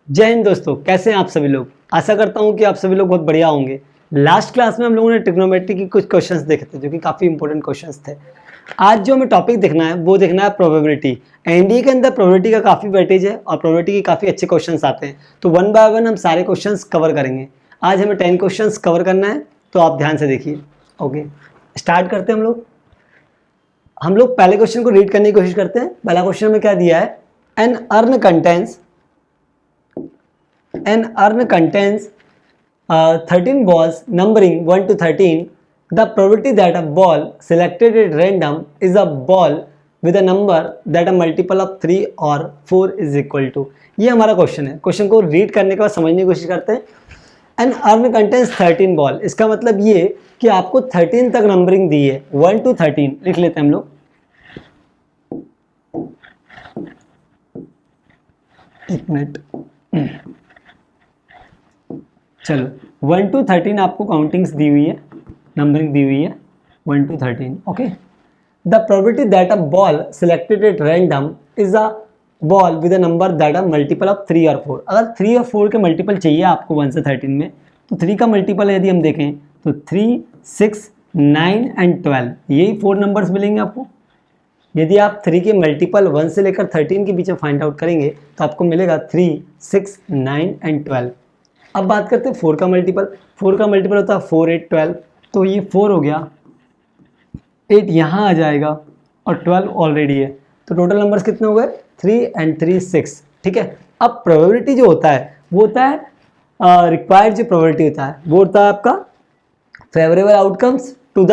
जय हिंद दोस्तों, कैसे हैं आप सभी लोग। आशा करता हूं कि आप सभी लोग बहुत बढ़िया होंगे। लास्ट क्लास में हम लोगों ने ट्रिग्नोमेट्री की कुछ क्वेश्चंस देखे थे जो कि काफ़ी इंपॉर्टेंट क्वेश्चंस थे। आज जो हमें टॉपिक देखना है वो देखना है प्रोबेबिलिटी। एनडीए के अंदर प्रोबेबिलिटी का काफ़ी वेटेज है और प्रोबेबिलिटी के काफ़ी अच्छे क्वेश्चंस आते हैं, तो वन बाय वन हम सारे क्वेश्चंस कवर करेंगे। आज हमें 10 क्वेश्चंस कवर करना है, तो आप ध्यान से देखिए। ओके, स्टार्ट करते हैं हम लोग पहले क्वेश्चन को रीड करने की कोशिश करते हैं। पहला क्वेश्चन में क्या दिया है, N earn contains 13 balls numbering 1 to 13. The probability that a ball selected at random is a ball with a number that a multiple of 3 or 4 is equal to. ये हमारा क्वेश्चन है। क्वेश्चन को read करने के बाद समझने की कोशिश करते हैं। एन अर्न कंटेंस 13 बॉल, इसका मतलब ये कि आपको 13 तक नंबरिंग दी है, 1 to 13 लिख लेते हैं हम लोग। एक मिनट, चलो 1 to 13 आपको काउंटिंग्स दी हुई है, नंबरिंग दी हुई है 1 to 13। Okay, the probability that a ball selected at random is a ball with a number that a multiple of 3 और 4। अगर 3 और 4 के मल्टीपल चाहिए आपको 1 से 13 में, तो 3 का मल्टीपल यदि हम देखें तो 3, 6, 9 एंड 12, यही 4 नंबर्स मिलेंगे आपको। यदि आप 3 के मल्टीपल 1 से लेकर 13 के बीच में फाइंड आउट करेंगे तो आपको मिलेगा 3, 6, 9 एंड 12। अब बात करते हैं 4 का मल्टीपल। 4 का मल्टीपल होता है 4, 8, 12, तो ये 4 हो गया, 8 यहाँ आ जाएगा और 12 ऑलरेडी है, तो टोटल नंबर्स कितने हो गए 3 एंड 3, 6। ठीक है, अब प्रोबेबिलिटी जो होता है वो होता है रिक्वायर्ड, जो प्रोबेबिलिटी होता है वो होता है आपका favourable outcomes to the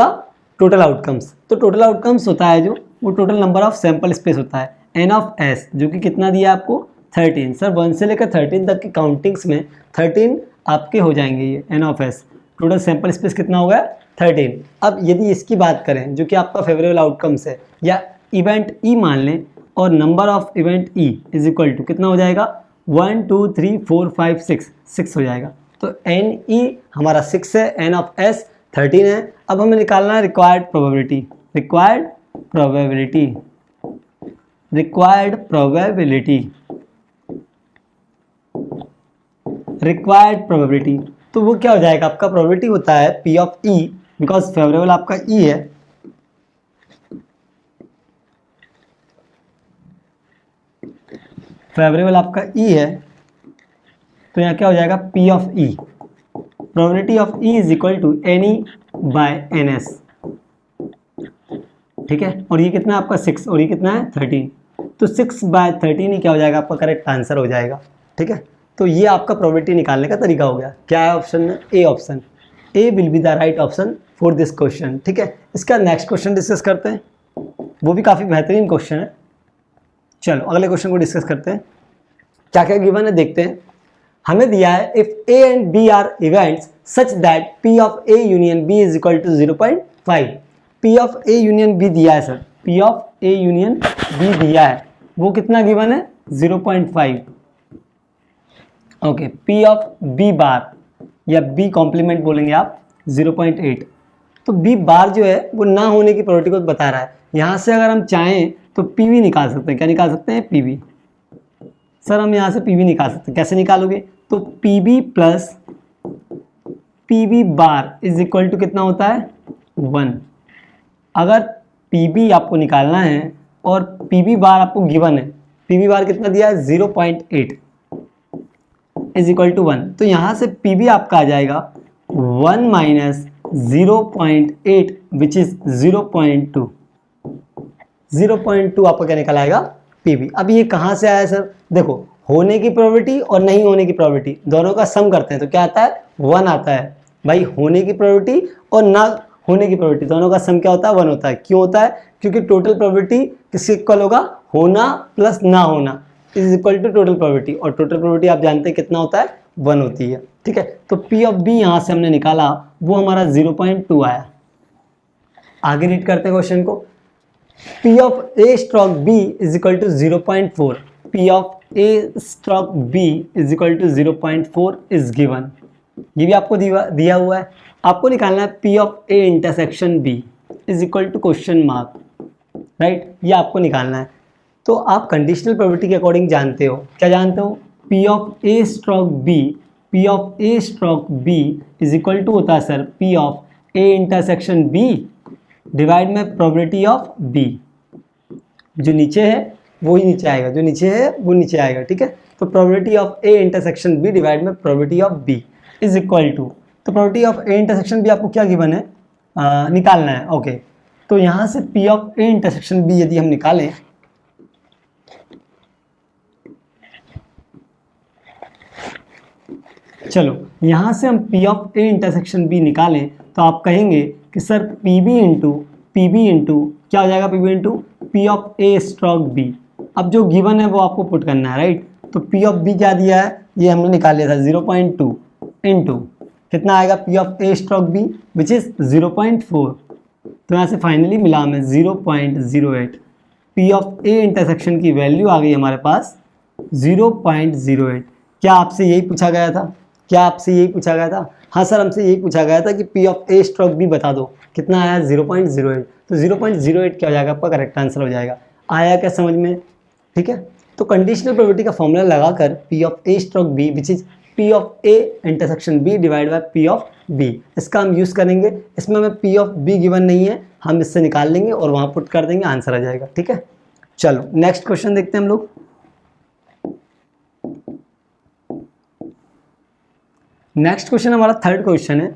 total outcomes. तो टोटल आउटकम्स होता है जो, वो total number of sample space होता है एन ऑफ एस, जो कि कितना दिया आपको 13। सर 1 से लेकर 13 तक की काउंटिंग्स में 13 आपके हो जाएंगे, ये N of S. Total sample space कितना हो गया 13। अब यदि इसकी बात करें जो कि आपका फेवरेबल आउटकम्स है, या इवेंट ई मान लें, और number of event E is equal to कितना हो जाएगा 1, 2, 3, 4, 5, 6 हो जाएगा। तो एन ई हमारा 6 है, एन ऑफ एस 13 है। अब हमें निकालना है रिक्वायर्ड प्रोबेबिलिटी। रिक्वायर्ड प्रोबेबिलिटी, तो वो क्या हो जाएगा, आपका प्रोबेबिलिटी होता है P of E, because favourable आपका E है, फेवरेबल आपका E है, तो यहाँ क्या हो जाएगा P of E। Probability of E is equal to NE by NS। ठीक है, और ये कितना है आपका 6 और ये कितना है 13, तो 6/13 ही क्या हो जाएगा आपका करेक्ट आंसर हो जाएगा। ठीक है, तो ये आपका प्रोबेबिलिटी निकालने का तरीका हो गया। क्या है ऑप्शन में, A option, A will be the right option for this question. ठीक है, इसका नेक्स्ट क्वेश्चन डिस्कस करते हैं, वो भी काफ़ी बेहतरीन क्वेश्चन है। चलो अगले क्वेश्चन को डिस्कस करते हैं। क्या क्या गिवन है देखते हैं। हमें दिया है if A and B are events such that P of A union B is equal to 0.5। P of A union B दिया है sir, P of A union B दिया है, वो कितना गिवन है 0.5। Okay, P of B bar या B complement बोलेंगे आप 0.8। तो बी बार जो है वो ना होने की प्रोबेबिलिटी को बता रहा है। यहाँ से अगर हम चाहें तो पी वी निकाल सकते हैं। क्या निकाल सकते हैं, पी वी। सर हम यहाँ से पी वी निकाल सकते हैं, कैसे निकालोगे, तो P B plus P B bar is equal to कितना होता है 1। अगर पी बी आपको निकालना है और पी बी बार आपको गिवन है, पी बी बार कितना दिया है 0.8 इज इक्वल टू 1, तो यहाँ से पी बी आपका आ जाएगा 1 माइनस 0.8 विच इज 0.2। 0.2 आपका क्या निकल आएगा पी बी। अब ये कहाँ से आया सर, देखो होने की प्रोबेबिलिटी और नहीं होने की प्रोबेबिलिटी दोनों का सम करते हैं तो क्या आता है 1 आता है। भाई होने की प्रोबेबिलिटी और ना होने की प्रोबेबिलिटी दोनों का सम क्या होता है 1 होता है। क्यों होता है, क्योंकि टोटल प्रोबेबिलिटी किसके इक्वल होगा, होना प्लस ना होना is equal to total probability, और टोटल प्रोबेबिलिटी आप जानते हैं कितना होता है 1 होती है। ठीक है, तो पी ऑफ बी यहाँ से हमने निकाला, वो हमारा 0.2 आया। आगे रीड करते हैं क्वेश्चन को। P of A stroke B is equal to 0.4। P of A stroke B is equal to 0.4 is given. ये भी आपको दिया हुआ है। आपको निकालना है P of A intersection B is equal to question mark, right, ये आपको निकालना है। तो आप कंडीशनल प्रोबेबिलिटी के अकॉर्डिंग जानते हो, क्या जानते हो, P of A stroke B, P of A stroke B is equal to होता है sir P of A intersection B divide में प्रोबेबिलिटी ऑफ B। जो नीचे है वो ही नीचे आएगा, जो नीचे है वो नीचे आएगा, ठीक है। तो probability of A intersection B divide में probability of B is equal to, तो probability of A intersection B आपको क्या गिवन है, निकालना है, ओके। तो यहाँ से P of A intersection B यदि हम निकालें, चलो यहाँ से हम P of A intersection B निकालें तो आप कहेंगे कि सर PB इंटू क्या हो जाएगा, PB into P of A stroke B। अब जो गिवन है वो आपको पुट करना है, राइट। तो P ऑफ B क्या दिया है, ये हमने निकाल लिया था 0.2 इंटू कितना आएगा P of A stroke B which is 0.4। तो यहाँ से फाइनली मिला हमें 0.08। P ऑफ A इंटरसेक्शन की वैल्यू आ गई हमारे पास 0.08। क्या आपसे यही पूछा गया था, क्या आपसे यही पूछा गया था? हाँ सर, हमसे यही पूछा गया था कि P of A stroke B बता दो, कितना आया 0.08। तो 0.08 क्या हो जाएगा, आपका करेक्ट आंसर हो जाएगा। आया क्या समझ में, ठीक है। तो कंडीशनल प्रोबेबिलिटी का फॉर्मूला लगाकर P of A stroke B which is P of A intersection B divide by P of B, इसका हम यूज़ करेंगे। इसमें हमें P ऑफ B गिवन नहीं है, हम इससे निकाल लेंगे और वहाँ पुट कर देंगे, आंसर आ जाएगा, ठीक है। चलो नेक्स्ट क्वेश्चन देखते हैं हम लोग। नेक्स्ट क्वेश्चन हमारा थर्ड क्वेश्चन है,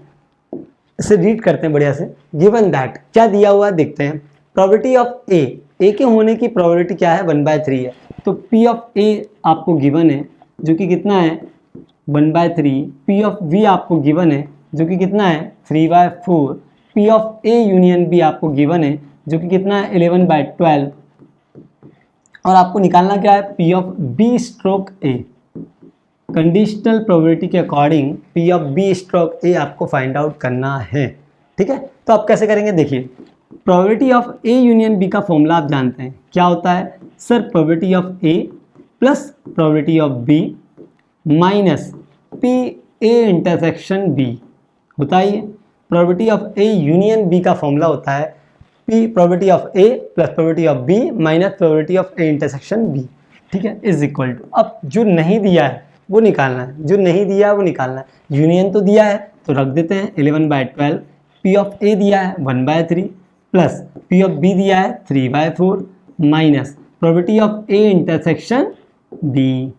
इसे रीड करते हैं बढ़िया से। गिवन दैट, क्या दिया हुआ है देखते हैं। प्रोबेबिलिटी ऑफ ए के होने की प्रोबेबिलिटी क्या है, 1/3 है। तो P ऑफ A आपको गिवन है जो कि कितना है 1/3। P ऑफ B आपको गिवन है जो कि कितना है 3/4। P of A union B आपको गिवन है जो कि कितना है 11/12। और आपको निकालना क्या है, P of B stroke A। Conditional probability के according P of B stroke A आपको फाइंड आउट करना है, ठीक है। तो आप कैसे करेंगे, देखिए probability of A union B का फॉर्मूला आप जानते हैं, क्या होता है sir, probability of A plus probability of B minus P A intersection B होता ही है। Probability of A union B का फॉर्मूला होता है P probability of A plus probability of B minus probability of A intersection B, ठीक है, is equal to. अब जो नहीं दिया है वो निकालना है, जो नहीं दिया है वो निकालना है। यूनियन तो दिया है तो रख देते हैं 11/12। P ऑफ A दिया है 1/3 प्लस P ऑफ B दिया है 3/4 minus probability of A intersection B।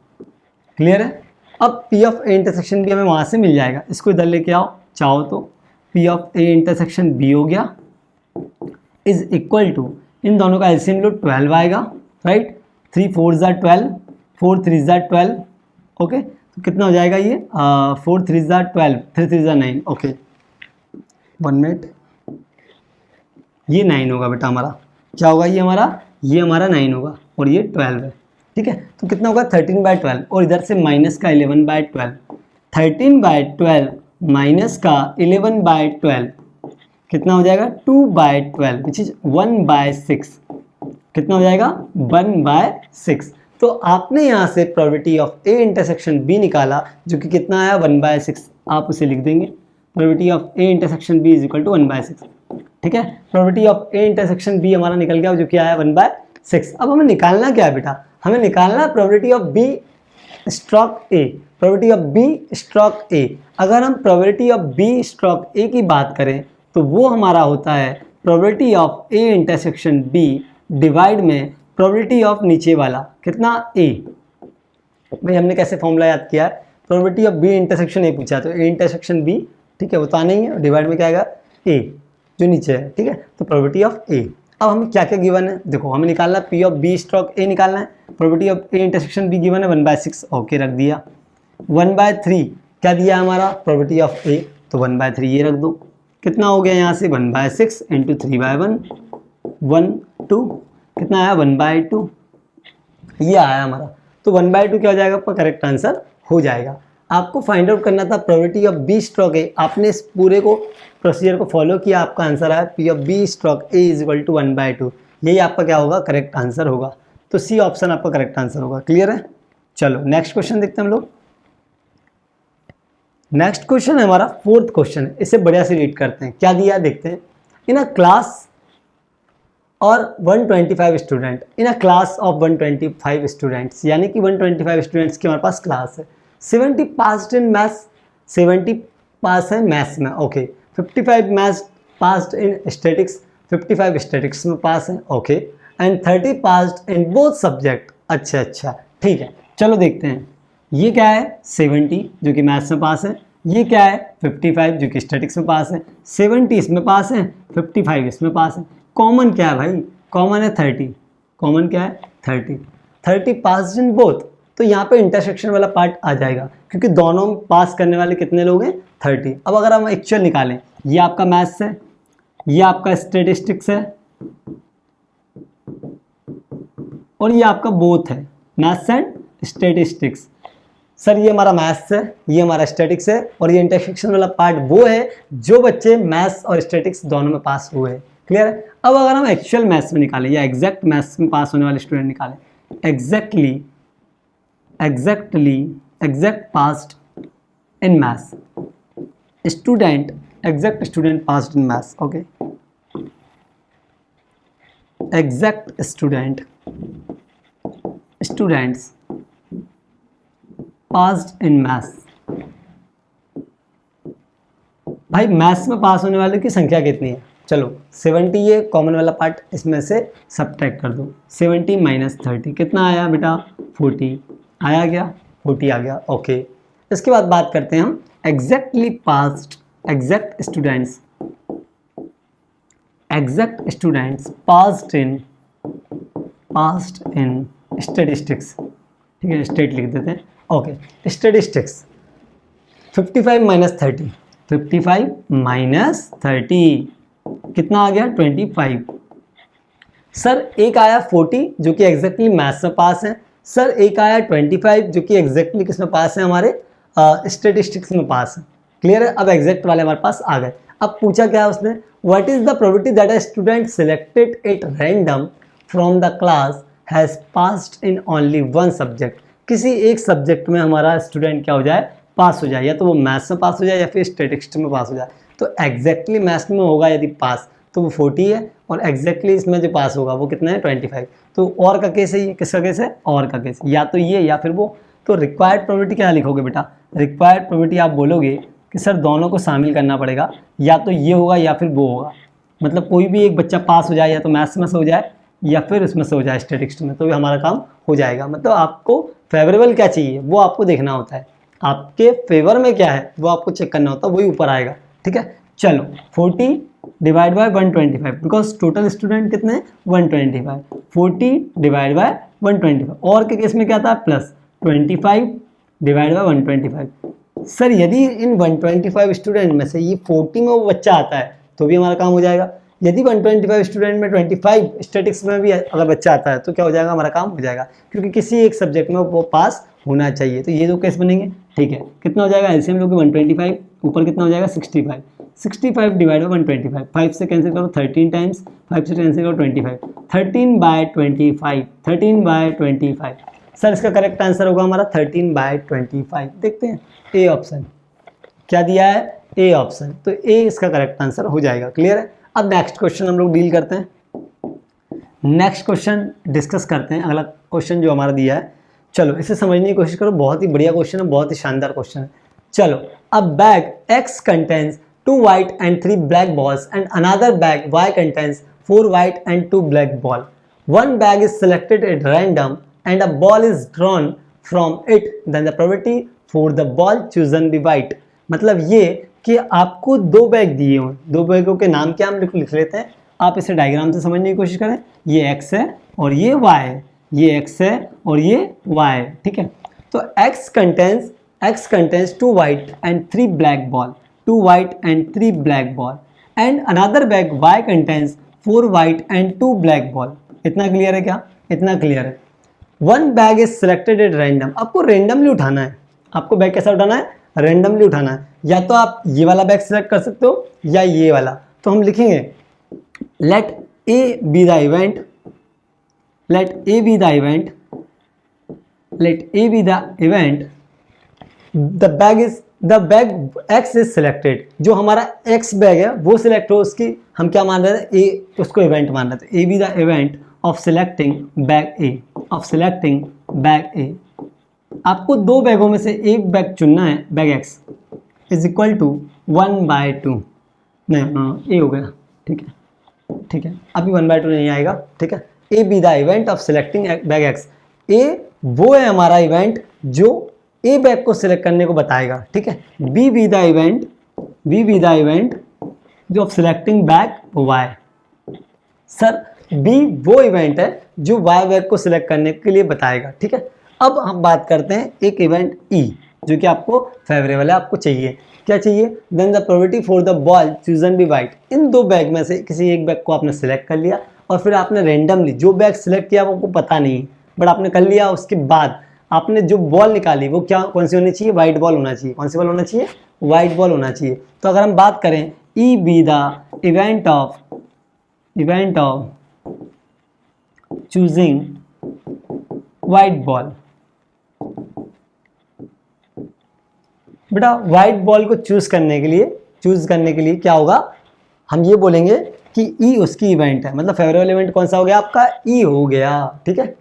Clear है। अब P of A intersection B हमें वहाँ से मिल जाएगा, इसको इधर लेके आओ चाहो तो। P of A intersection B हो गया इज इक्वल टू, इन दोनों का एलसीएम लो 12 आएगा, राइट। 3 4 ज़ा 12, 4 3 ज़ा 12, ओके। तो कितना हो जाएगा ये 4 3 ज़ा 12, 3 3 ज़ा 9, ओके 1 मिनट। ये 9 होगा बेटा हमारा, क्या होगा ये हमारा 9 होगा और ये 12 है, ठीक है। तो कितना होगा 13/12 और इधर से माइनस का 11/12। 13/12 माइनस का 11/12 कितना हो जाएगा 2/12 विच इज 1/6। कितना हो जाएगा 1/6। तो आपने यहाँ से probability of A intersection B निकाला जो कि कितना आया 1/6। आप उसे लिख देंगे, probability of A intersection B is equal to 1/6, ठीक है। Probability of A intersection B हमारा निकल गया जो कि आया 1/6। अब हमें निकालना क्या है बेटा, हमें निकालना है probability of B stroke A। Probability of B stroke A, अगर हम probability of B stroke A की बात करें तो वो हमारा होता है probability of A intersection B divide में प्रोबेबिलिटी ऑफ नीचे वाला कितना A। भाई हमने कैसे फॉर्मूला याद किया है, probability of B intersection A पूछा तो A इंटरसेक्शन B, ठीक है, वो तो आना ही है। डिवाइड में क्या आएगा A जो नीचे है, ठीक है। तो प्रोबेबिलिटी ऑफ A। अब हमें क्या क्या गिवन है, देखो हमें निकालना है P of B stroke A निकालना है। Probability of A intersection B given है 1/6, ओके रख दिया। 1/3 क्या दिया हमारा प्रोबेबिलिटी ऑफ A, तो 1/3 ये रख दो। कितना हो गया यहाँ से 1/6 इंटू 3/1 1 2, कितना आया 1/2, ये आया हमारा। तो 1/2 क्या हो जाएगा, आपका करेक्ट आंसर हो जाएगा। आपको फाइंड आउट करना था probability of B stroke A, आपने इस पूरे को प्रोसीजर को फॉलो किया, आपका आंसर आया P of B stroke A is equal to 1/2। यही आपका क्या होगा, करेक्ट आंसर होगा। तो सी ऑप्शन आपका करेक्ट आंसर होगा। क्लियर है। चलो नेक्स्ट क्वेश्चन देखते हैं हम लोग। नेक्स्ट क्वेश्चन है हमारा फोर्थ क्वेश्चन है, इसे बढ़िया से रीड करते हैं। क्या दिया देखते हैं। इन अ क्लास और 125 student in a class of 125 students, यानी कि 125 स्टूडेंट्स की हमारे पास क्लास है। 70 पास्ड इन मैथ्स, 70 पास है मैथ्स में, okay. 55 maths passed in statics, 55 statics में पास है, okay. And 30 passed in both subject. अच्छा, ठीक है, चलो देखते हैं। ये क्या है 70 जो कि मैथ्स में पास है, ये क्या है 55 जो कि स्टैटिक्स में पास है। 70 इसमें पास है, 55 इसमें पास है। कॉमन क्या है भाई, कॉमन है 30, कॉमन क्या है 30, 30 पास इन बोथ, तो यहाँ पे इंटरसेक्शन वाला पार्ट आ जाएगा क्योंकि दोनों पास करने वाले कितने लोग हैं 30। अब अगर हम एक्चुअल निकालें, ये आपका मैथ्स है, ये आपका स्टैटिस्टिक्स है और ये आपका बोथ है, मैथ्स एंड स्टैटिस्टिक्स। सर ये हमारा मैथ्स है, ये हमारा स्टैटिक्स है और ये इंटरसेक्शन वाला पार्ट वो है जो बच्चे मैथ्स और स्टैटिक्स दोनों में पास हुए हैं। क्लियर है। अब अगर हम एक्चुअल मैथ्स में निकालें या एग्जैक्ट मैथ्स में पास होने वाले स्टूडेंट निकालें, exact passed in maths student, exact student passed in maths, okay. Exact students passed in maths. भाई मैथ्स में पास होने वाले की संख्या कितनी है, चलो 70 ये कॉमन वाला पार्ट इसमें से सब्ट्रैक्ट कर दो, 70 माइनस 30 कितना आया बेटा 40 आया, गया 40 आ गया, ओके। इसके बाद बात करते हैं हम exactly passed, exact students passed in statistics, ठीक है, स्टेट लिख देते हैं, ओके। स्टैटिस्टिक्स 55 माइनस 30, 55 माइनस 30 कितना आ गया 25। सर एक आया 40 जो कि एग्जैक्टली मैथ्स में पास है, सर एक आया 25 जो कि एग्जैक्टली किस में पास है, हमारे स्टैटिस्टिक्स में पास है। क्लियर है। अब एग्जैक्ट वाले हमारे पास आ गए। अब पूछा क्या है उसने, what is the probability that a student selected at random from the class has passed in only one subject. किसी एक सब्जेक्ट में हमारा स्टूडेंट क्या हो जाए, पास हो जाए, या तो वो मैथ्स में पास हो जाए या फिर स्टैटिस्टिक्स में पास हो जाए। तो एग्जैक्टली मैथ्स में होगा यदि पास तो वो 40 है और एग्जैक्टली इसमें जो पास होगा वो कितना है 25। तो और का केस है ये, किसका केस है, और का केस, या तो ये या फिर वो। तो रिक्वायर्ड प्रोबेबिलिटी क्या लिखोगे बेटा, रिक्वायर्ड प्रोबेबिलिटी आप बोलोगे कि सर दोनों को शामिल करना पड़ेगा, या तो ये होगा या फिर वो होगा। मतलब कोई भी एक बच्चा पास हो जाए, या तो मैथ्स में से हो जाए या फिर उसमें से हो जाए स्टैटिस्टिक्स में, तो भी हमारा काम हो जाएगा। मतलब आपको फेवरेबल क्या चाहिए वो आपको देखना होता है, आपके फेवर में क्या है वो आपको चेक करना होता है, वही ऊपर आएगा। ठीक है, चलो 40 divide by 125 because total student कितने हैं 125, 40 डिवाइड बाय 125। और के केस में क्या था प्लस 25 डिवाइड बाय 125। सर यदि इन 125 स्टूडेंट में से ये 40 में वो बच्चा आता है तो भी हमारा काम हो जाएगा। यदि 125 स्टूडेंट में 25 स्टैटिक्स में भी अगर बच्चा आता है तो क्या हो जाएगा, हमारा काम हो जाएगा, क्योंकि किसी एक सब्जेक्ट में वो पास होना चाहिए। तो ये दो केस बनेंगे। ठीक है, कितना हो जाएगा एलसीएम लोगे 125, ऊपर कितना हो जाएगा 65, 65 डिवाइड बाई 125, 5 से कैंसिल करो 13 टाइम्स, 5 से कैंसिल करो 25, 13 बाय 25, 13 बाय 25। सर इसका करेक्ट आंसर होगा हमारा 13 बाय 25। देखते हैं ए ऑप्शन क्या दिया है, ए ऑप्शन, तो ए इसका करेक्ट आंसर हो जाएगा। क्लियर है। अब नेक्स्ट क्वेश्चन हम लोग डील करते हैं, नेक्स्ट क्वेश्चन डिस्कस करते हैं। अगला क्वेश्चन जो हमारा दिया है, चलो इसे समझने की कोशिश करो, बहुत ही बढ़िया क्वेश्चन है, बहुत ही शानदार क्वेश्चन है। चलो, अ bag x contains 2 white and 3 black balls and another bag y contains 4 white and 2 black ball. One bag is selected at random and a ball is drawn from it, then the probability for the ball chosen be white. मतलब ये कि आपको दो bag दिए हों, दो बैगों के नाम क्या हम लिख लेते हैं, आप इसे डायग्राम से समझने की कोशिश करें। ये x है और ये y है, ये x है और ये y है। ठीक है, तो x contains 2 white and 3 black ball, 2 white and 3 black ball, and another bag y contains 4 white and 2 black ball. इतना क्लियर है क्या, इतना क्लियर है। One bag is selected at random, आपको रैंडमली उठाना है, आपको बैग कैसा उठाना है, रैंडमली उठाना है। या तो आप ये वाला बैग सिलेक्ट कर सकते हो या ये वाला। तो हम लिखेंगे let A be the event, let A be the event, let A be the event, the bag is the bag X is selected, जो हमारा एक्स बैग है वो सिलेक्ट हो, उसकी हम क्या मान रहे थे, ए, उसको इवेंट मान रहे थे। A be the event of selecting bag A, of selecting bag A. आपको दो बैगों में से एक बैग चुनना है, bag X is equal to 1/2, नहीं ए हो गया, ठीक है, ठीक है, अभी 1/2 नहीं आएगा, ठीक है। A be the event of selecting bag X, A वो है हमारा इवेंट जो ए बैग को सिलेक्ट करने को बताएगा, ठीक है। B be the event, B be the event जो of selecting bag Y, sir B वो इवेंट है जो वाई बैग को सिलेक्ट करने के लिए बताएगा, ठीक है। अब हम बात करते हैं एक इवेंट ई जो कि आपको फेवरेबल है, आपको चाहिए, क्या चाहिए, then the probability for the ball chosen be white. इन दो बैग में से किसी एक बैग को आपने सिलेक्ट कर लिया और फिर आपने रैंडमली जो बैग सिलेक्ट किया वो आपको पता नहीं, बट आपने कर लिया, उसके बाद आपने जो बॉल निकाली वो क्या, कौन सी होनी चाहिए, वाइट बॉल होना चाहिए। कौन सी बॉल होना चाहिए, वाइट बॉल होना चाहिए। तो अगर हम बात करें E B the event of choosing white ball, बेटा वाइट बॉल को चूज करने के लिए क्या होगा, हम ये बोलेंगे कि ई उसकी इवेंट है, मतलब फेवरेबल इवेंट कौन सा हो गया आपका, ई हो गया, ठीक है।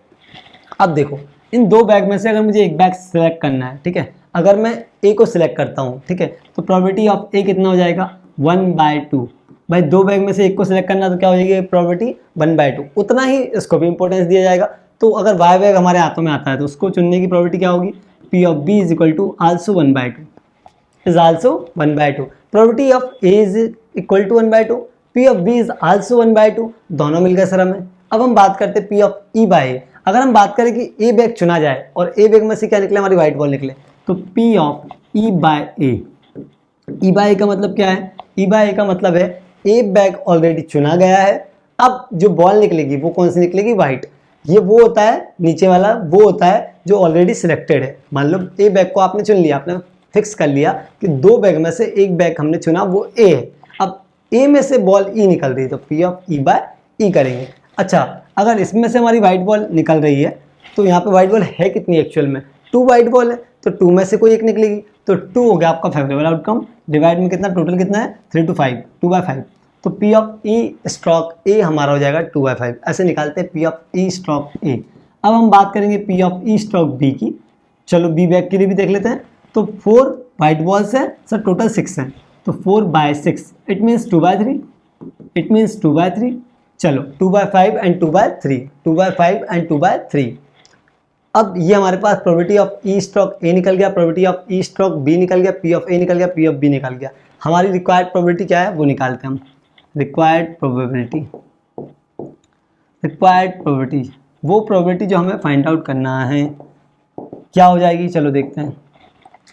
अब देखो इन दो बैग में से अगर मुझे एक बैग सिलेक्ट करना है, ठीक है, अगर मैं ए को सिलेक्ट करता हूँ, ठीक है, तो प्रोबेबिलिटी ऑफ ए कितना हो जाएगा, 1/2। भाई दो बैग में से एक को सिलेक्ट करना तो क्या हो जाएगी प्रोबेबिलिटी 1/2, उतना ही इसको भी इंपॉर्टेंस दिया जाएगा। तो अगर वाई बैग हमारे हाथों में आता है तो उसको चुनने की प्रोबेबिलिटी क्या होगी, P of B is equal to also 1/2, is also 1/2, probability of A is equal to 1/2, P of B is also 1/2, दोनों मिल गए सर हमें। अब हम बात करते हैं P of E by A। अगर हम बात करें कि A बैग चुना जाए और A बैग में से क्या निकले, हमारी वाइट बॉल निकले, तो P of E by A, E by A का मतलब क्या है, E by A का मतलब है A बैग ऑलरेडी चुना गया है, अब जो बॉल निकलेगी वो कौन सी निकलेगी, वाइट। ये वो होता है नीचे वाला, वो होता है जो ऑलरेडी सिलेक्टेड है। मान लो ए बैग को आपने चुन लिया, आपने फिक्स कर लिया कि दो बैग में से एक बैग हमने चुना वो ए है, अब ए में से बॉल ई निकल रही है तो पी ऑफ ई बाय ई करेंगे। अच्छा अगर इसमें से हमारी वाइट बॉल निकल रही है तो यहाँ पे वाइट बॉल है कितनी एक्चुअल में, 2 वाइट बॉल है, तो 2 में से कोई एक निकलेगी, तो 2 हो गया आपका फेवरेबल आउटकम, डिवाइड में कितना, टोटल कितना है 3 to 5, 2/5, तो P of E stroke A हमारा हो जाएगा 2/5। ऐसे निकालते हैं P of E stroke A. अब हम बात करेंगे P of E stroke B की, चलो बी बैग के लिए भी देख लेते हैं। तो 4 वाइट बॉल्स है सर, टोटल 6 हैं, तो 4/6 इट मीन्स 2/3, इट मीन्स 2/3, चलो 2/5 एंड 2/3, 2/5 एंड 2/3। अब ये हमारे पास probability of E stroke A निकल गया, probability of E stroke B निकल गया, पी ऑफ ए निकल गया, पी ऑफ बी निकल गया। हमारी रिक्वायर्ड प्रोबेबिलिटी क्या है वो निकालते हैं हम, रिक्वायर्ड प्रोबेबिलिटी, रिक्वायर्ड प्रोबेबिलिटी, वो प्रोबेबिलिटी जो हमें फाइंड आउट करना है क्या हो जाएगी, चलो देखते हैं।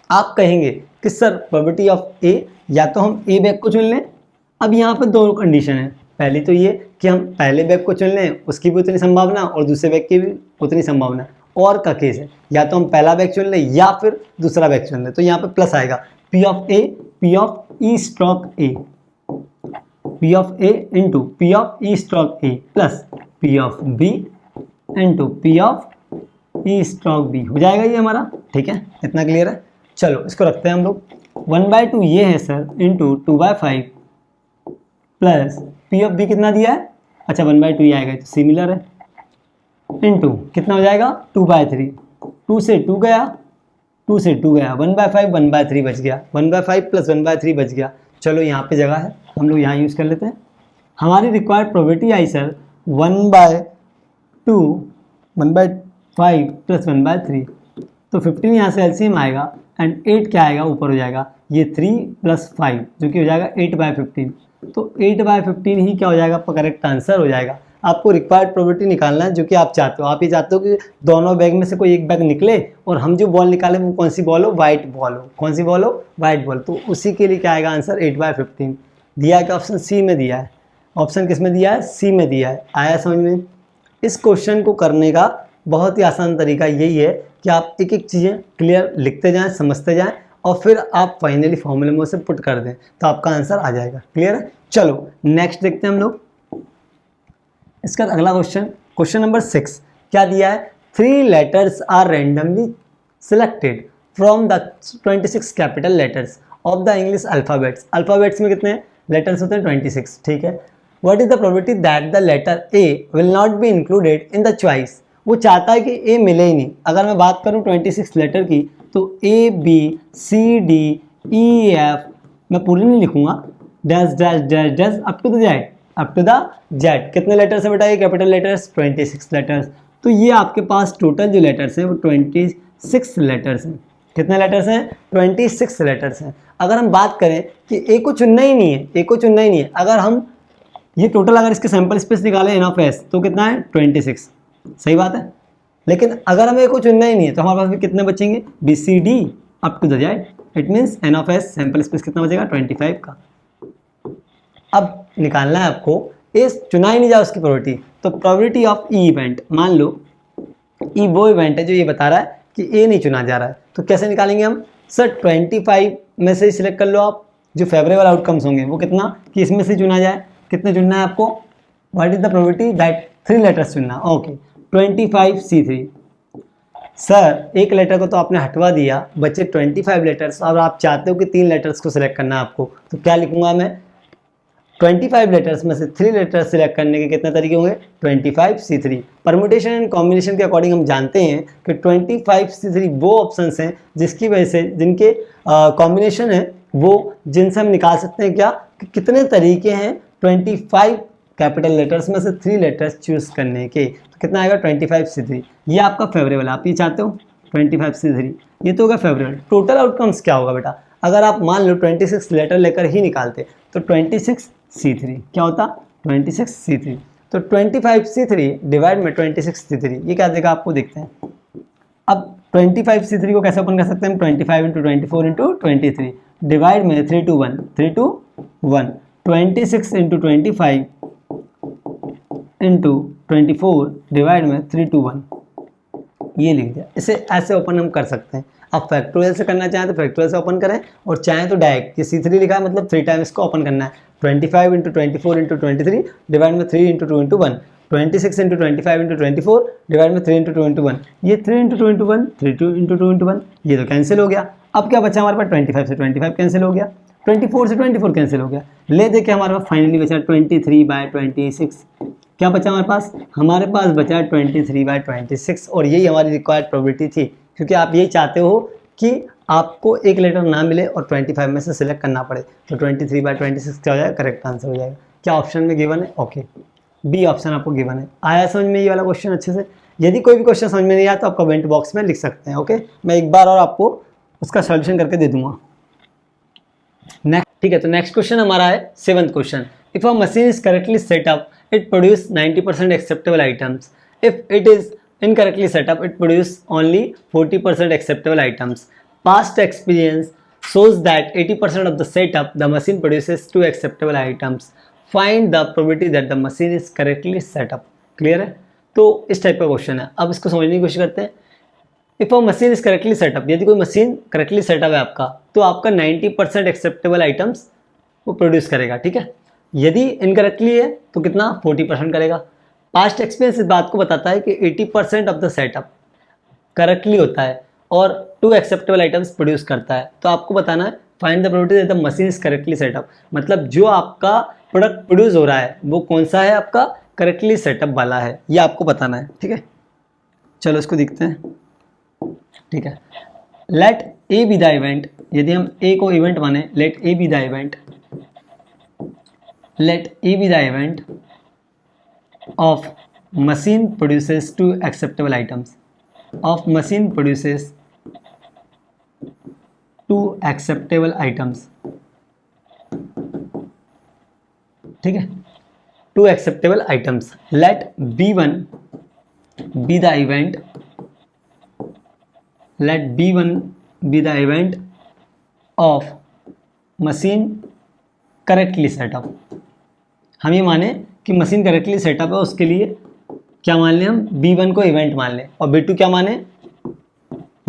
आप कहेंगे कि सर प्रोबेबिलिटी ऑफ ए, या तो हम ए बैग को चुन लें। अब यहाँ पर दो कंडीशन है, पहली तो ये कि हम पहले बैग को चुन लें, उसकी भी उतनी संभावना और दूसरे बैग की भी उतनी संभावना, और का केस है या तो हम पहला बैग चुन लें या फिर दूसरा बैग चुन लें, तो यहाँ पे प्लस आएगा P of A, P of E stroke A, P of A into P of E stroke A plus P of B into P of E stroke B हो जाएगा ये हमारा, ठीक है, इतना क्लियर है। चलो इसको रखते हैं हम लोग, 1/2 ये है sir into 2/5 plus P of B कितना दिया है, अच्छा 1/2 ये आएगा, तो सिमिलर है, इंटू कितना हो जाएगा 2/3, 2 से 2 गया, 2 से 2 गया, 1/5 1/3 बच गया, 1/5 प्लस 1/3 बच गया। चलो यहाँ पे जगह है, हम लोग यहाँ यूज़ कर लेते हैं। हमारी रिक्वायर्ड प्रोबेबिलिटी आई सर 1/2, 1/5 प्लस 1/3, तो 15 यहाँ से एलसीएम आएगा एंड 8 क्या आएगा ऊपर हो जाएगा, ये 3 + 5 जो कि हो जाएगा 8/15, तो 8/15 ही क्या हो जाएगा आपका करेक्ट आंसर हो जाएगा। आपको रिक्वायर्ड प्रोबेबिलिटी निकालना है जो कि आप चाहते हो, आप ये चाहते हो कि दोनों बैग में से कोई एक बैग निकले और हम जो बॉल निकालें वो कौन सी बॉल हो, वाइट बॉल हो, कौन सी बॉल हो, वाइट बॉल, तो उसी के लिए क्या आएगा आंसर 8/15 दिया है कि ऑप्शन सी में दिया है, ऑप्शन किस में दिया है, सी में दिया है। आया समझ में। इस क्वेश्चन को करने का बहुत ही आसान तरीका यही है कि आप एक एक चीज़ें क्लियर लिखते जाएं, समझते जाएं और फिर आप फाइनली फॉर्मूले में उसे पुट कर दें तो आपका आंसर आ जाएगा। क्लियर है। चलो नेक्स्ट देखते हैं हम लोग इसका अगला क्वेश्चन, क्वेश्चन नंबर 6 क्या दिया है, 3 letters are randomly selected from the 26 capital letters of the English alphabets. Alphabets में कितने लेटर्स होते हैं? 26, ठीक है। What is the probability that the letter A will not be included in the choice. वो चाहता है कि ए मिले ही नहीं। अगर मैं बात करूं 26 लेटर की तो A B C D E F, मैं पूरी नहीं लिखूंगा, dash dash dash dash up to the Z, up to the Z. कितने लेटर्स है बेटा? ये कैपिटल लेटर्स 26 लेटर्स। तो ये आपके पास टोटल जो लेटर्स हैं वो 26 लेटर्स हैं। कितने लेटर्स हैं? 26 लेटर्स हैं। अगर हम बात करें कि ए को चुनना ही नहीं है, ए को चुनना ही नहीं है, अगर हम ये टोटल अगर इसके सैंपल स्पेस निकालें एन ऑफ एस तो कितना है? 26, सही बात है। लेकिन अगर हमें ए को चुनना ही नहीं है तो हमारे पास भी कितने बचेंगे? B C D up to the Z. It means N of S sample space कितना बचेगा? 25 का। अब निकालना है आपको ए चुना ही नहीं जा उसकी प्रोबेबिलिटी, तो प्रोबेबिलिटी ऑफ ई इवेंट, मान लो ई वो इवेंट है जो ये बता रहा है कि ए नहीं चुना जा रहा है, तो कैसे निकालेंगे हम? सर 25 में से सिलेक्ट कर लो आप जो फेवरेबल आउटकम्स होंगे, वो कितना कि इसमें से चुना जाए। कितने चुनना है आपको? What is the probability that 3 letters चुनना। Okay 25C3। सर एक लेटर को तो आपने हटवा दिया, बचे 25 लेटर्स, और आप चाहते हो कि 3 लेटर्स को सिलेक्ट करना है आपको, तो क्या लिखूंगा मैं? 25 लेटर्स में से 3 लेटर्स सिलेक्ट करने के कितने तरीके होंगे? 25C3। परम्यूटेशन एंड कॉम्बिनेशन के अकॉर्डिंग हम जानते हैं कि 25C3 वो ऑप्शंस हैं जिसकी वजह से, जिनके कॉम्बिनेशन है वो, जिनसे हम निकाल सकते हैं क्या कि कितने तरीके हैं 25 कैपिटल लेटर्स में से 3 लेटर्स चूज करने के। तो कितना आएगा? 25C3। ये आपका फेवरेबल, आप ये चाहते हो 25C3, ये तो होगा फेवरेबल। टोटल आउटकम्स क्या होगा बेटा? अगर आप मान लो 26 लेटर लेकर ही निकालते तो 26C3 क्या होता? 26C3। तो 25C3 डिवाइड में 26C3, ये क्या देगा आपको? देखते हैं। अब 25C3 को कैसे ओपन कर सकते हैं हम? 25 इंटू 24 इंटू 23 डिवाइड में 3 to 1, 3 to 1, 26 into 25 into 24 divide में 3 to 1, ये लिख दिया। इसे ऐसे ओपन हम कर सकते हैं। आप फैक्टोरियल से करना चाहें तो फैक्टोरियल से ओपन करें, और चाहें तो डायरेक्ट, ये C3 लिखा है मतलब 3 टाइम इसको ओपन करना है। 25 इंटू 24 इंटू 23 डिवाइड में 3 into 2 into 1, 26 into 25 into 24 divide में 3 इंटू 2 इंटू 1, ये 3 इंटू 2 इंटू 1, 3 इंटू 2 इंटू 1, ये तो कैंसिल हो गया। अब क्या बचा हमारे पास? 25 से 25 कैंसिल हो गया, 24 से 24 कैंसिल हो गया। ले देखिए हमारे पास फाइनली बचा 23/26। क्या बचा हमारे पास? हमारे पास बचा 23/26, और यही हमारी रिक्वायर्ड प्रोबेबिलिटी थी, क्योंकि आप यही चाहते हो कि आपको एक लेटर ना मिले और 25 में से सिलेक्ट करना पड़े। तो 23/26 क्या हो जाएगा? करेक्ट आंसर हो जाएगा। क्या ऑप्शन में गिवन है? ओके, बी ऑप्शन आपको गिवन है। आया समझ में ये वाला क्वेश्चन अच्छे से? यदि कोई भी क्वेश्चन समझ में नहीं आया तो आप कमेंट बॉक्स में लिख सकते हैं। ओके, मैं एक बार और आपको उसका सॉल्यूशन करके दे दूंगा। नेक्स्ट, ठीक है, तो नेक्स्ट क्वेश्चन हमारा है 7th question. If a machine is correctly setup it produce 90% acceptable items. If it is incorrectly set up, it produce only 40% acceptable items. Past experience shows that 80% of the setup, the machine produces 2 acceptable items. Find the probability that the machine is correctly set up. Clear है? तो इस type का question है। अब इसको समझने की कोशिश करते हैं। If a machine is correctly setup, यदि कोई मशीन करेक्टली सेटअप है आपका, तो आपका 90% एक्सेप्टेबल आइटम्स वो प्रोड्यूस करेगा। ठीक है, यदि इनकरेक्टली है तो कितना? 40% करेगा। पास्ट एक्सपीरियंस इस बात को बताता है कि 80% ऑफ द सेटअप करेक्टली होता है और 2 एक्सेप्टेबल आइटम्स प्रोड्यूस करता है। तो आपको बताना है find the probability that the machine is correctly setup, मतलब जो आपका प्रोडक्ट प्रोड्यूस हो रहा है वो कौन सा है? आपका करेक्टली सेटअप वाला है, ये आपको बताना है। ठीक है, चलो इसको देखते हैं। ठीक है, let A be the event, यदि हम ए को इवेंट माने, let A be the event, let A be the event of machine produces 2 acceptable items, of machine produces 2 acceptable items। ठीक है, 2 acceptable items। let B1 be the event, let B1 be the event of machine correctly set up। हम ये माने कि machine correctly setup है, उसके लिए क्या मान लें हम? B1 को इवेंट मान लें, और B2 क्या माने?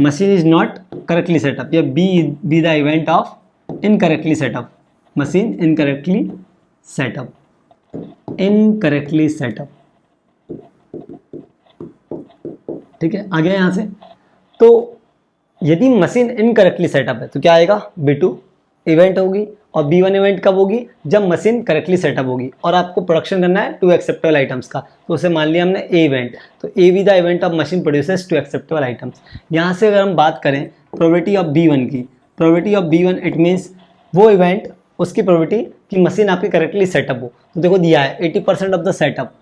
Machine is not correctly setup, या be the event of incorrectly setup, machine incorrectly setup, incorrectly setup. ठीक है, आ गया यहाँ से। तो यदि मशीन इनकरेक्टली सेटअप है तो क्या आएगा, B2 इवेंट होगी, और B1 इवेंट कब होगी, जब मशीन करेक्टली सेटअप होगी और आपको प्रोडक्शन करना है 2 एक्सेप्टेबल आइटम्स का, तो उसे मान लिया हमने ए इवेंट, तो A be the event of machine produces 2 acceptable items. यहाँ से अगर हम बात करें प्रोबेबिलिटी ऑफ B1 की, probability of B1 it means वो इवेंट, उसकी प्रोबेबिलिटी कि मशीन आपकी करेक्टली सेटअप हो, तो देखो दिया है 80% ऑफ द सेटअप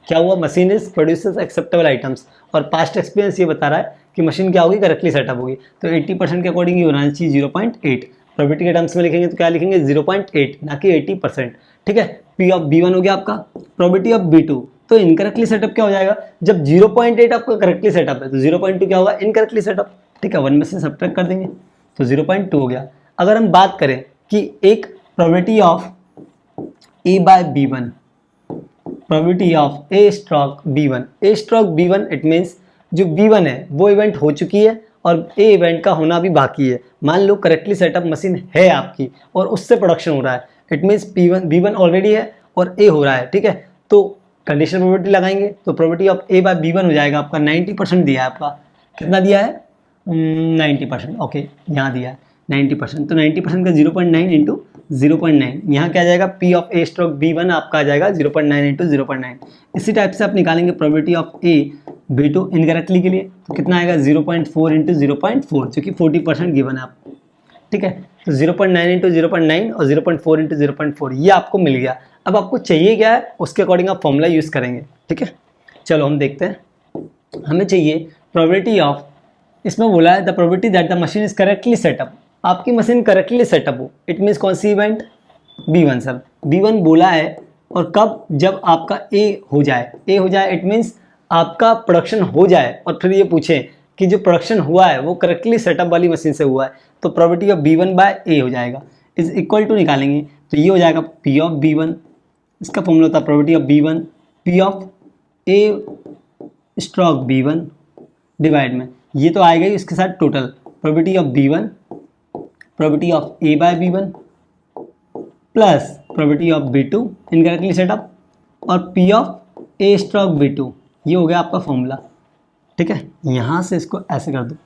क्या हुआ, machine is produces acceptable items, और पास्ट एक्सपीरियंस ये बता रहा है कि मशीन क्या होगी, करेक्टली सेटअप होगी, तो 80% के अकॉर्डिंग ये होना चाहिए 0.8। प्रोबेबिलिटी के टर्म्स में लिखेंगे तो क्या लिखेंगे 0.8 ना कि 80%। ठीक है, P ऑफ B1 हो गया आपका, प्रोबेबिलिटी ऑफ B2, तो इनकरेक्टली सेटअप क्या हो जाएगा, जब 0.8 आपका करेक्टली सेटअप है तो 0.2 क्या होगा, इनकरेक्टली सेटअप। ठीक है, 1 में से सब्ट्रैक्ट कर देंगे तो 0.2 हो गया। अगर हम बात करें कि एक probability of A by B1, probability of A stroke B1, A stroke B1 it means जो B1 है वो इवेंट हो चुकी है और A इवेंट का होना भी बाकी है। मान लो करेक्टली सेटअप मशीन है आपकी और उससे प्रोडक्शन हो रहा है, इट मीन्स B1 ऑलरेडी है और A हो रहा है। ठीक है, तो कंडीशनल प्रोबेबिलिटी लगाएंगे तो probability of A by B1 हो जाएगा आपका 90% दिया है, आपका कितना दिया है 90%। ओके, यहाँ दिया है 90%, तो 90% का 0.9 इंटू 0.9, यहाँ क्या आ जाएगा P of A stroke B1 आपका आ जाएगा 0.9 इंटू 0.9। इसी टाइप से आप निकालेंगे probability of A B2 incorrectly के लिए, तो कितना आएगा 0.4 इंटू 0.4, जो कि 40% गिवन है आपको। ठीक है, तो 0.9 इंटू 0.9 और 0.4 इंटू 0.4 ये आपको मिल गया। अब आपको चाहिए क्या है, उसके अकॉर्डिंग आप फॉर्मूला यूज़ करेंगे। ठीक है, चलो हम देखते हैं, हमें चाहिए प्रोबेबिलिटी ऑफ, इसमें बोला है the probability that the machine is correctly setup, आपकी मशीन करेक्टली सेटअप हो, इट मीन्स कौन सी इवेंट, B1 सर, B1 बोला है, और कब, जब आपका A हो जाए, A हो जाए इट मीन्स आपका प्रोडक्शन हो जाए, और फिर ये पूछे कि जो प्रोडक्शन हुआ है वो करेक्टली सेटअप वाली मशीन से हुआ है, तो probability of B1 bye A हो जाएगा, इज इक्वल टू निकालेंगे तो ये हो जाएगा P ऑफ B1, इसका फॉर्मूला होता है probability of B1 P of A stroke B1 divide में, ये तो आएगा ही इसके साथ total probability of B1, probability of A by B1 plus probability of B2 incorrectly setup और P of A stroke B2, ये हो गया आपका फॉर्मूला। ठीक है, यहाँ से इसको ऐसे कर दो,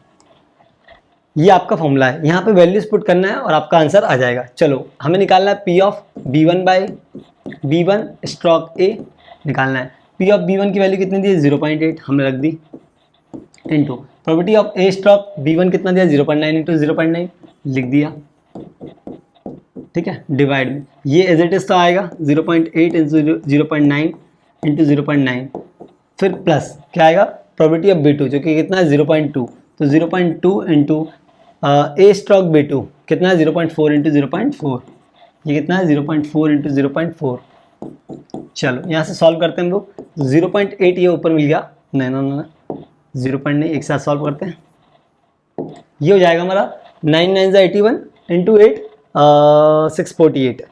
ये आपका फॉर्मूला है, यहाँ पे वैल्यूज पुट करना है और आपका आंसर आ जाएगा। चलो हमें निकालना है P of B1 by B1 stroke A निकालना है। P ऑफ B1 की वैल्यू कितनी दी है 0.8 हमने रख दी, into probability of A stroke B1 कितना दिया 0.9 इंटू 0.9 लिख दिया। ठीक है, डिवाइड में ये एज इट इज तो आएगा 0.8 इंटू 0.9 इंटू 0.9, फिर प्लस क्या आएगा प्रोबेबिलिटी ऑफ B2 जो कि कितना है 0.2, तो 0.2 इंटू A स्ट्रोक B2 कितना है 0.4 इंटू 0.4, ये कितना है 0.4 इंटू 0.4। चलो यहाँ से सॉल्व करते हैं हम लोग, 0.8 ये ऊपर मिल गया, नहीं ना ना 0.9 एक साथ सॉल्व करते हैं, ये हो जाएगा हमारा 9 9 ज़ा 81 इंटू 8 648।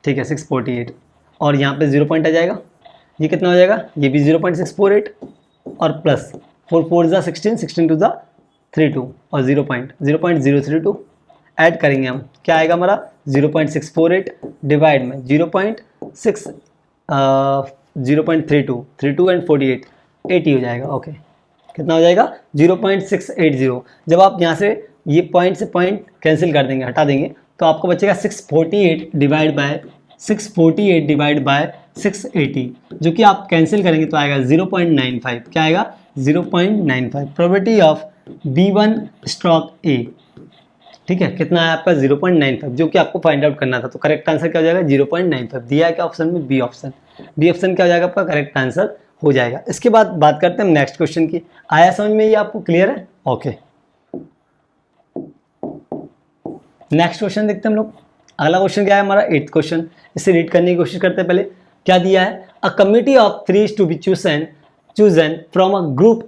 ठीक है 648, और यहाँ पे 0 पॉइंट आ जाएगा, ये कितना हो जाएगा, ये भी 0.648 और प्लस 4 4 ज़ा 16 16 2 ज़ा 32 और 0.032 ऐड करेंगे हम, क्या आएगा हमारा 0.648 डिवाइड में 0.6 0.32 32 एंड 48 80 हो जाएगा। ओके, कितना हो जाएगा 0.680। जब आप यहाँ से ये पॉइंट से पॉइंट कैंसिल कर देंगे, हटा देंगे, तो आपको बचेगा 648 डिवाइड बाय 648 डिवाइड बाय 680, जो कि आप कैंसिल करेंगे तो आएगा 0.95, क्या आएगा 0.95। Probability of B1 stroke A, ठीक है, कितना है आपका 0.95, जो कि आपको फाइंड आउट करना था, तो करेक्ट आंसर क्या हो जाएगा 0.95 दिया है क्या ऑप्शन में, बी ऑप्शन। बी ऑप्शन क्या हो जाएगा आपका करेक्ट आंसर हो जाएगा। इसके बाद बात करते हैं नेक्स्ट क्वेश्चन की, आया समझ में, ये आपको क्लियर है? ओके, नेक्स्ट क्वेश्चन देखते हैं हम लोग। अगला क्वेश्चन क्या है हमारा 8th क्वेश्चन, इसे रीड करने की कोशिश करते हैं। पहले क्या दिया है, a committee of 3 is to be chosen from a group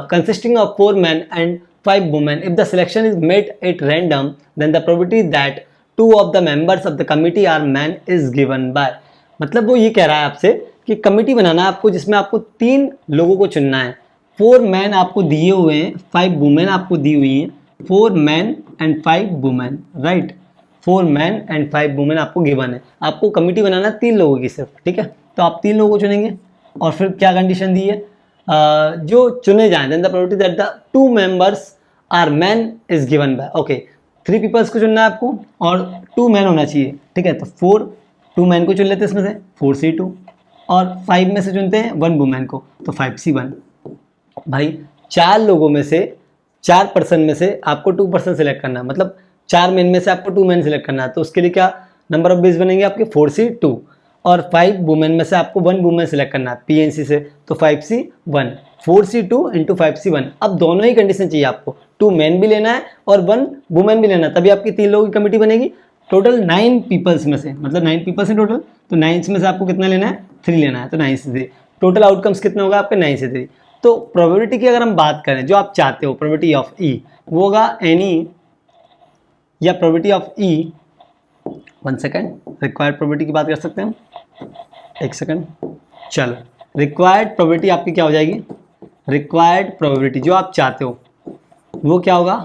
consisting of 4 men and 5 women. If the selection is made at random, then the probability that 2 of the members of the committee are men is given by, मतलब वो ये कह रहा है आपसे कि committee बनाना है आपको जिसमें आपको 3 लोगों को चुनना है। 4 मैन आपको दिए हुए हैं, 5 वुमेन आपको दी हुई हैं, 4 man and 5 women, right, 4 man and 5 women आपको गिवन है। आपको कमिटी बनाना है 3 लोगों की सिर्फ, ठीक है, तो आप 3 लोगों को चुनेंगे और फिर क्या कंडीशन दी है, जो चुने जाए, then the probability that the 2 members are man is given by, okay 3 peoples को चुनना है आपको और 2 मैन होना चाहिए, ठीक है। तो 2 मैन को चुन लेते हैं इसमें से 4C2 और 5 में से चुनते हैं 1 वुमेन को, तो 5C1। भाई 4 लोगों में से 4 पर्सन में से आपको 2 पर्सन सेलेक्ट करना है, मतलब 4 मैन में से आपको 2 मैन सेलेक्ट करना है, तो उसके लिए क्या नंबर ऑफ बेस बनेंगे आपके 4C2 और 5 वुमेन में से आपको 1 वुमेन सेलेक्ट करना है PNC से, तो 5C1, 4C2 इंटू 5C1। अब दोनों ही कंडीशन चाहिए आपको, 2 मैन भी लेना है और 1 वुमेन भी लेना है, तभी आपकी 3 लोगों की कमेटी बनेगी। टोटल 9 पीपल्स में से, मतलब 9 पीपल्स हैं टोटल, तो 9 में से आपको कितना लेना है 3 लेना है, तो 9 से 3 टोटल आउटकम्स कितना होगा आपके 9 से 3। तो प्रोबेबिलिटी की अगर हम बात करें जो आप चाहते हो प्रोबेबिलिटी ऑफ ई, वो होगा एनी या probability of E, 1 second, required probability की बात कर सकते हैं हम, 1 सेकेंड। चलो रिक्वायर्ड प्रोबेबिलिटी आपकी क्या हो जाएगी, रिक्वायर्ड प्रोबेबिलिटी जो आप चाहते हो वो क्या होगा,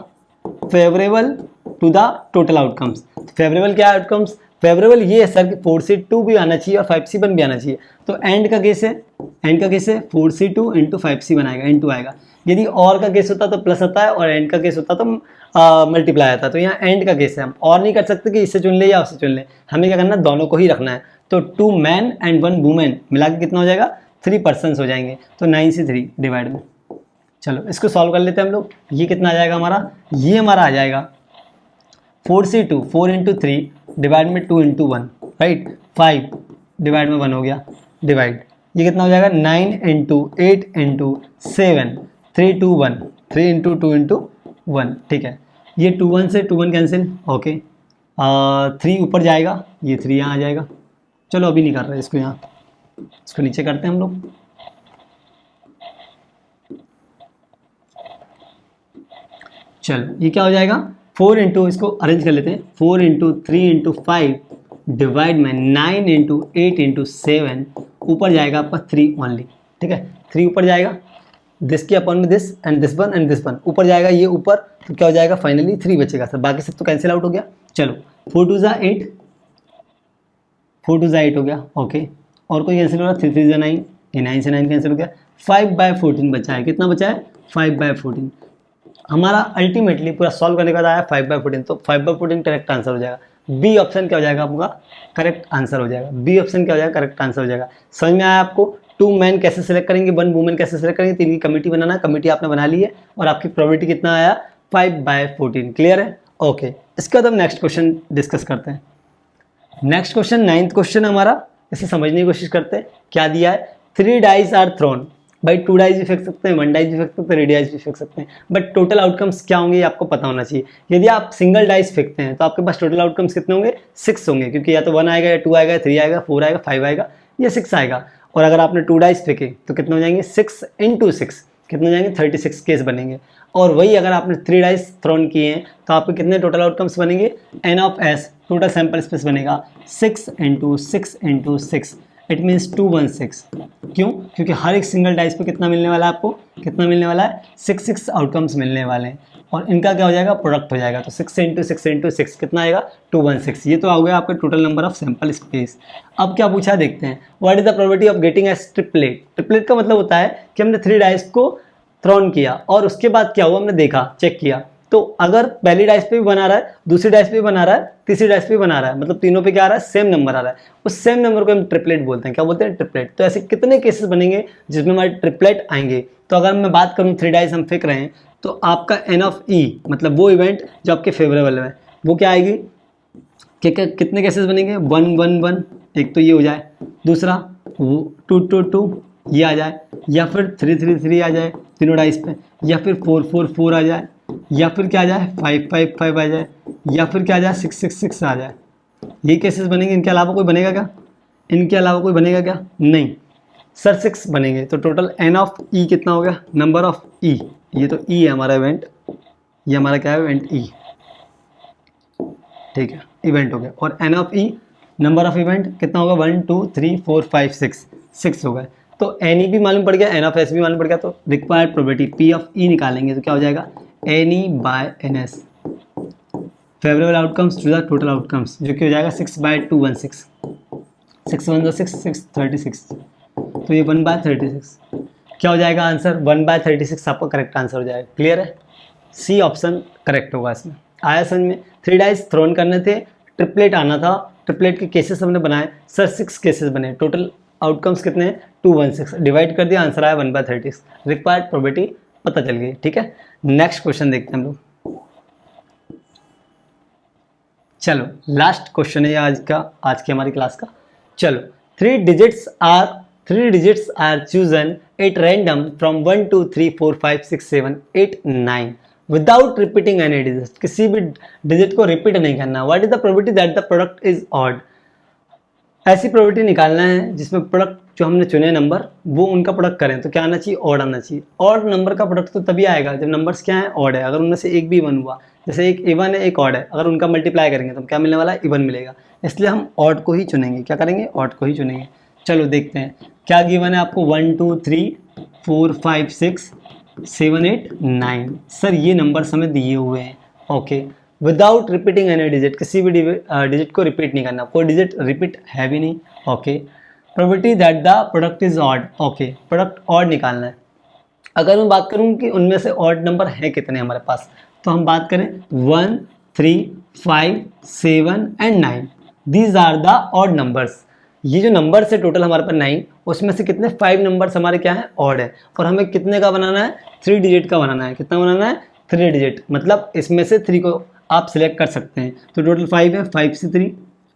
favourable to the total outcomes. Favourable क्या आउटकम्स, फेवरेबल ये है सर कि 4C2 भी आना चाहिए और 5C1 भी आना चाहिए, तो एंड का केस है, एंड का केस है 4C2 इंटू 5C1 आएगा, इंटू आएगा। यदि और का केस होता तो प्लस आता है और एंड का केस होता तो मल्टीप्लाई आता, तो यहाँ एंड का केस है, हम और नहीं कर सकते कि इससे चुन ले या उससे चुन ले, हमें क्या करना है दोनों को ही रखना है। तो 2 मैन एंड 1 वुमेन मिला के कितना हो जाएगा 3 पर्सनस हो जाएंगे, तो 9 से 3 डिवाइड में। चलो इसको सॉल्व कर लेते हैं हम लोग, ये कितना आ जाएगा हमारा, ये हमारा आ जाएगा 4C2 4 इंटू 3 डिवाइड में 2 इंटू 1, राइट, 5 डिवाइड में 1 हो गया डिवाइड, ये कितना हो जाएगा 9 इंटू 8 इंटू 7 3 2 1 3 इंटू 2 इंटू 1, ठीक है। ये 2 1 से 2 1 कैंसिल, ओके 3 ऊपर जाएगा, ये 3 यहाँ आ जाएगा। चलो अभी नहीं कर रहे इसको, यहाँ इसको नीचे करते हैं हम लोग। चलो ये क्या हो जाएगा 4 इंटू, इसको अरेंज कर लेते हैं, 4 इंटू 3 इंटू 5 डिवाइड में 9 इंटू 8 इंटू 7, ऊपर जाएगा आपका 3 ओनली, ठीक है, 3 ऊपर जाएगा, दिस की अपॉन में दिस एंड दिस वन ऊपर जाएगा, ये ऊपर, तो क्या हो जाएगा फाइनली 3 बचेगा सर, बाकी सब तो कैंसिल आउट हो गया। चलो 4 2 ज़ा 8, 4 2 ज़ा 8 हो गया, ओके, और कोई कैंसिल हो रहा, 3 3 ज़ा 9, ये 9 से 9 कैंसिल हो गया, 5/14 बचा है, कितना बचा है 5/14। हमारा अल्टीमेटली पूरा सॉल्व करने के बाद आया 5/14, तो 5/14 करेक्ट आंसर हो जाएगा। बी ऑप्शन क्या हो जाएगा आपका करेक्ट आंसर हो जाएगा, बी ऑप्शन क्या हो जाएगा करेक्ट आंसर हो जाएगा। समझ में आया आपको, 2 मैन कैसे सिलेक्ट करेंगे, 1 वुमेन कैसे सिलेक्ट करेंगे, 3 की कमेटी बनाना, कमेटी आपने बना ली है और आपकी प्रोबेबिलिटी कितना आया 5/14, क्लियर है, ओके। इसके बाद हम नेक्स्ट क्वेश्चन डिस्कस करते हैं। नेक्स्ट क्वेश्चन 9th क्वेश्चन हमारा, इसे समझने की कोशिश करते हैं। क्या दिया है, 3 डाइस आर थ्रोन, भाई 2 डाइस भी फेंक सकते हैं, 1 डाइस भी फेंक सकते हैं, 3 डाइस भी फेंक सकते हैं, बट टोटल आउटकम्स क्या होंगे ये आपको पता होना चाहिए। यदि आप सिंगल डाइस फेंकते हैं तो आपके पास टोटल आउटकम्स कितने होंगे 6 होंगे, क्योंकि या तो 1 आएगा या 2 आएगा या 3 आएगा 4 आएगा 5 आएगा या 6 आएगा। और अगर आपने 2 डाइस फेंके तो कितने हो जाएंगे 6 इंटू 6 कितने हो जाएंगे 36 केस बनेंगे। और वही अगर आपने 3 डाइस थ्रोन किए हैं तो आपके कितने टोटल आउटकम्स बनेंगे n of s, total sample space बनेगा 6 इंटू 6 इंटू 6, इट मीन्स 216। क्यों, क्योंकि हर एक सिंगल डाइस पे कितना मिलने वाला है आपको, कितना मिलने वाला है 6 आउटकम्स मिलने वाले हैं और इनका क्या हो जाएगा प्रोडक्ट हो जाएगा, तो 6 इंटू 6 इंटू 6 कितना आएगा 216। ये तो हो गया आपका total number of sample space. अब क्या पूछा देखते हैं, what is the probability of getting a triplet. Triplet का मतलब होता है कि हमने 3 डाइस को थ्रोन किया और उसके बाद क्या हुआ हमने देखा चेक किया, तो अगर पहली डाइस पे भी बना रहा है, दूसरी डाइस पे भी बना रहा है, तीसरी डाइस पे भी बना रहा है, मतलब तीनों पे क्या आ रहा है सेम नंबर आ रहा है, उस सेम नंबर को हम ट्रिपलेट बोलते हैं। क्या बोलते हैं ट्रिपलेट। तो ऐसे कितने केसेस बनेंगे जिसमें हमारे ट्रिपलेट आएंगे। तो अगर मैं बात करूँ 3 डाइस हम फेंक रहे हैं तो आपका n ऑफ e मतलब वो इवेंट जो आपके फेवरेबल है वो क्या आएगी, कितने केसेस बनेंगे 1 1 1, एक तो ये हो जाए, दूसरा 2 2 2 ये आ जाए, या फिर 3 3 3 आ जाए तीनों डाइस पे, या फिर 4 4 4 आ जाए, या फिर क्या आ जाए 5 5 5 आ जाए, या फिर क्या आ जाए 6 6 6 आ जाए। ये केसेस बनेंगे, इनके अलावा कोई बनेगा क्या, इनके अलावा कोई बनेगा क्या, नहीं सर 6 बनेंगे। तो टोटल n ऑफ e कितना हो गया, नंबर ऑफ e, ये तो e है हमारा इवेंट, ये हमारा क्या है इवेंट e, ठीक है इवेंट हो गया। और n of e number of event कितना होगा 1 2 3 4 5 6 हो गए। तो एन ई भी मालूम पड़ गया, एन ऑफ एस भी मालूम पड़ गया, तो required probability P of E निकालेंगे तो क्या हो जाएगा N E by N S, favourable outcomes to the total outcomes, जो कि हो जाएगा 6/216, 6 1 6 6 36, तो ये 1/36, क्या हो जाएगा आंसर, 1/36 आपका करेक्ट आंसर हो जाएगा। क्लियर है, सी ऑप्शन करेक्ट होगा इसमें। आया समझ में। 3 डाइस थ्रोन करने थे, ट्रिपलेट आना था, ट्रिपलेट के केसेस हमने बनाए सर, 6 केसेस बने, टोटल आउटकम्स कितने हैं 216, डिवाइड कर दिया, आंसर आया 1/36। रिक्वायर्ड प्रोबेबिलिटी पता चल गई। ठीक है, नेक्स्ट क्वेश्चन देखते हैं हम लोग। चलो लास्ट क्वेश्चन है आज की हमारी क्लास का। चलो, 3 digits are chosen at random from 1 2 3 4 5 6 7 8 9 without repeating any digit। किसी भी डिजिट को रिपीट नहीं करना। What is the probability that the product is odd. ऐसी प्रोबेबिलिटी निकालना है जिसमें प्रोडक्ट जो हमने चुने नंबर वो उनका प्रोडक्ट करें, तो क्या आना चाहिए, ऑड आना चाहिए। ऑड नंबर का प्रोडक्ट तो तभी आएगा जब नंबर्स क्या है, ऑड है। अगर उनमें से एक भी इवन हुआ, जैसे एक इवन है एक ऑड है, अगर उनका मल्टीप्लाई करेंगे तो क्या मिलने वाला है, इवन मिलेगा। इसलिए हम ऑड को ही चुनेंगे। क्या करेंगे, ऑड को ही चुनेंगे। चलो देखते हैं क्या गिवन है आपको। 1 2 3 4 5 6 7 8 9। सर ये नंबर्स हमें दिए हुए हैं। Okay, without repeating any digit, किसी भी डिजिट को रिपीट नहीं करना, कोई डिजिट रिपीट है भी नहीं। Okay, probability that the product is odd. Okay, product odd निकालना है। अगर मैं बात करूं कि उनमें से ऑड नंबर हैं कितने हमारे पास, तो हम बात करें 1 3 5 7 and 9, these are the odd numbers. ये जो नंबर्स है टोटल हमारे पास 9, उसमें से कितने 5 नंबर्स हमारे क्या है, ऑड है। और हमें कितने का बनाना है, 3 डिजिट का बनाना है। कितना बनाना है, 3 डिजिट, मतलब इसमें से 3 को आप सिलेक्ट कर सकते हैं। तो टोटल 5 है, 5 से 3,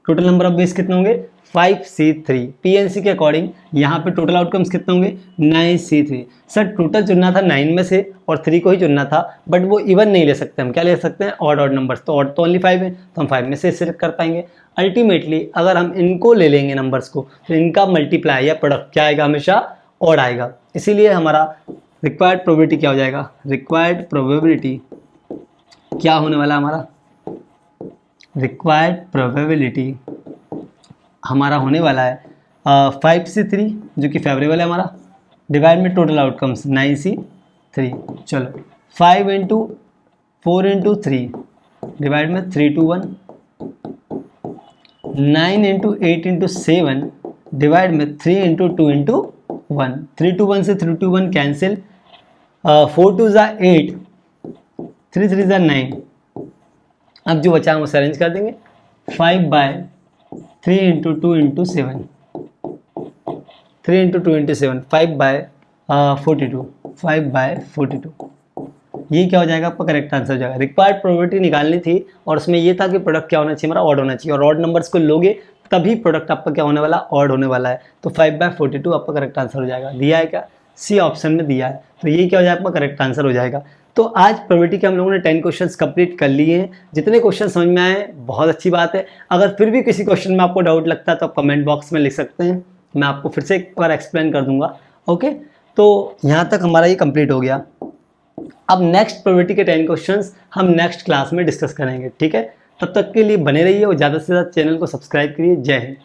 टोटल नंबर ऑफ बेस कितने होंगे, 5 से 3। पीएनसी के अकॉर्डिंग यहाँ पे टोटल आउटकम्स कितने होंगे, 9 से 3। सर टोटल चुनना था 9 में से और 3 को ही चुनना था, बट वो इवन नहीं ले सकते, हम क्या ले सकते हैं, ऑड नंबर्स। तो ऑड तो ओनली 5 है, तो हम 5 में से सिलेक्ट कर पाएंगे। अल्टीमेटली अगर हम इनको ले लेंगे नंबर्स को, तो इनका मल्टीप्लाई या प्रोडक्ट क्या आएगा, हमेशा ऑड आएगा। इसीलिए हमारा रिक्वायर्ड प्रोबेबिलिटी क्या हो जाएगा, रिक्वायर्ड प्रोबेबिलिटी क्या होने वाला हमारा, रिक्वायर्ड प्रोबेबिलिटी हमारा होने वाला है 5 से 3 जो कि फेवरेबल है हमारा, डिवाइड में टोटल आउटकम्स 9 से 3। चलो 5 इंटू 4 इंटू 3 डिवाइड में 3 to 1, 9 इंटू 8 इंटू 7 डिवाइड में 3 इंटू 2 इंटू 1। 3 to 1 से 3 to 1 कैंसिल, 4 2 ज़ा 8, 3 3 ज़ा 9। अब जो बचा हम उसे अरेंज कर देंगे। 5/3 इंटू 2 इंटू 7, 3 इंटू 2 इंटू 7, 5/42, 5/42। ये क्या हो जाएगा, आपका करेक्ट आंसर हो जाएगा। रिक्वायर्ड प्रोबेबिलिटी निकालनी थी और उसमें ये था कि प्रोडक्ट क्या होना चाहिए, हमारा ऑड होना चाहिए, और ऑड नंबर्स को लोगे तभी प्रोडक्ट आपका क्या होने वाला, ऑड होने वाला है। तो 5/42 आपका करेक्ट आंसर हो जाएगा। दिया है क्या, सी ऑप्शन में दिया है, तो ये क्या हो जाएगा, आपका करेक्ट आंसर हो जाएगा। तो आज प्रोबेबिलिटी के हम लोगों ने 10 क्वेश्चंस कंप्लीट कर लिए हैं। जितने क्वेश्चन समझ में आए बहुत अच्छी बात है। अगर फिर भी किसी क्वेश्चन में आपको डाउट लगता है तो आप कमेंट बॉक्स में लिख सकते हैं, मैं आपको फिर से एक बार एक्सप्लेन कर दूंगा। ओके, तो यहाँ तक हमारा ये कंप्लीट हो गया। अब नेक्स्ट प्रोबेबिलिटी के 10 क्वेश्चंस हम नेक्स्ट क्लास में डिस्कस करेंगे। ठीक है, तब तक के लिए बने रहिए और ज़्यादा से ज़्यादा चैनल को सब्सक्राइब करिए। जय हिंद।